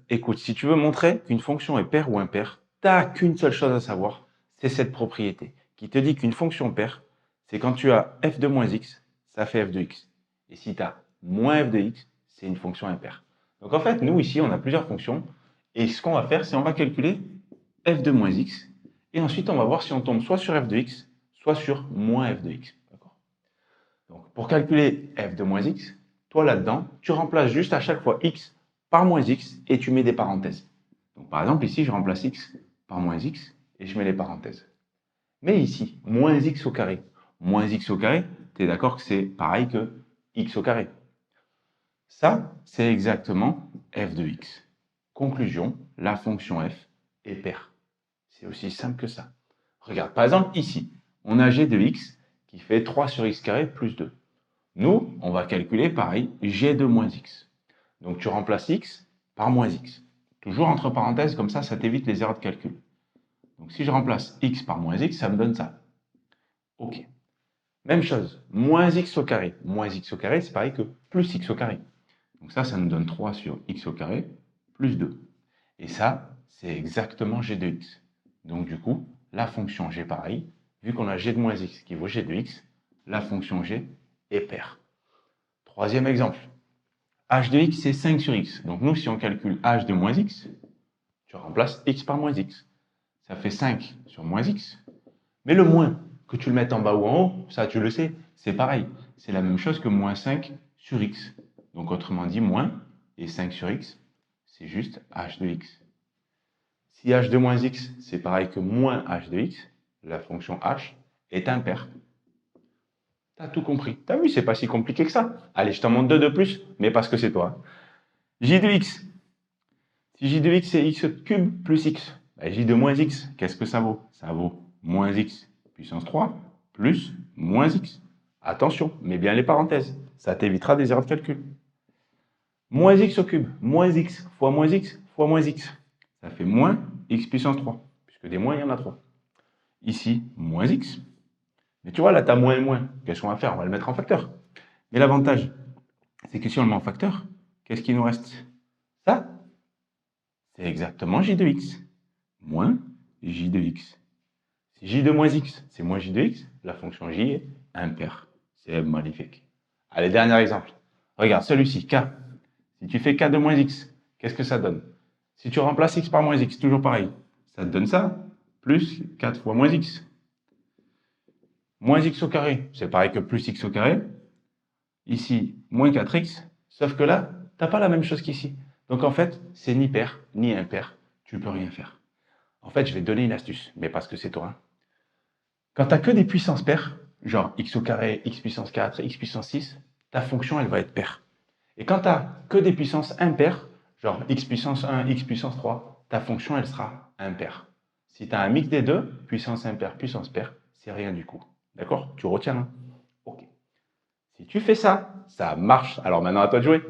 écoute, si tu veux montrer qu'une fonction est paire ou impaire, tu n'as qu'une seule chose à savoir, c'est cette propriété qui te dit qu'une fonction paire, c'est quand tu as f de moins x, ça fait f de x. Et si tu as moins f de x, c'est une fonction impaire. Donc en fait, nous ici, on a plusieurs fonctions. Et ce qu'on va faire, c'est on va calculer f de moins x. Et ensuite, on va voir si on tombe soit sur f de x, soit sur moins f de x. Donc pour calculer f de moins x, toi là-dedans, tu remplaces juste à chaque fois x par moins x et tu mets des parenthèses. Donc par exemple, ici, je remplace x par moins x et je mets les parenthèses. Mais ici, moins x au carré. Moins x au carré, tu es d'accord que c'est pareil que x au carré. Ça, c'est exactement f de x. Conclusion, la fonction f est paire. C'est aussi simple que ça. Regarde, par exemple, ici, on a g de x qui fait 3 sur x carré plus 2. Nous, on va calculer pareil, g de moins x. Donc tu remplaces x par moins x. Toujours entre parenthèses, comme ça t'évite les erreurs de calcul. Donc si je remplace x par moins x, ça me donne ça. Ok. Même chose, moins x au carré. Moins x au carré, c'est pareil que plus x au carré. Donc ça nous donne 3 sur x au carré plus 2. Et ça, c'est exactement g de x. Donc du coup, la fonction g pareil, vu qu'on a g de moins x qui vaut g de x, la fonction g est paire. Troisième exemple. h de x, c'est 5 sur x. Donc nous, si on calcule h de moins x, tu remplaces x par moins x. Ça fait 5 sur moins x. Mais le moins, que tu le mettes en bas ou en haut, ça tu le sais, c'est pareil. C'est la même chose que moins 5 sur x. Donc autrement dit, moins et 5 sur x, c'est juste h de x. Si h de moins x, c'est pareil que moins h de x, la fonction h est impaire. T'as tout compris. T'as vu, c'est pas si compliqué que ça. Allez, je t'en montre deux de plus, mais parce que c'est toi. J de x. Si j de x, c'est x cube plus x. Bah, j de moins x, qu'est-ce que ça vaut? Ça vaut moins x puissance 3 plus moins x. Attention, mets bien les parenthèses. Ça t'évitera des erreurs de calcul. Moins x au cube, moins x fois moins x fois moins x. Ça fait moins x puissance 3, puisque des moins, il y en a 3. Ici, moins x. Mais tu vois, là, tu as moins et moins. Qu'est-ce qu'on va faire? On va le mettre en facteur. Mais l'avantage, c'est que si on le met en facteur, qu'est-ce qu'il nous reste? Ça, c'est exactement j de x, moins j de x. Si j de moins x, c'est moins j de x, la fonction j est impaire. C'est magnifique. Allez, dernier exemple. Regarde, celui-ci, k. Si tu fais k de moins x, qu'est-ce que ça donne? Si tu remplaces x par moins x, toujours pareil, ça te donne ça, plus 4 fois moins x. Moins x au carré, c'est pareil que plus x au carré. Ici, moins 4x, sauf que là, tu n'as pas la même chose qu'ici. Donc en fait, c'est ni pair, ni impair. Tu ne peux rien faire. En fait, je vais te donner une astuce, mais parce que c'est toi. Hein. Quand tu n'as que des puissances paires, genre x au carré, x puissance 4, x puissance 6, ta fonction, elle va être paire. Et quand tu n'as que des puissances impaires, genre x puissance 1, x puissance 3, ta fonction, elle sera impaire. Si tu as un mix des deux, puissance impaire, puissance paire, c'est rien du coup. D'accord? Tu retiens, hein? Ok. Si tu fais ça, ça marche. Alors maintenant, à toi de jouer.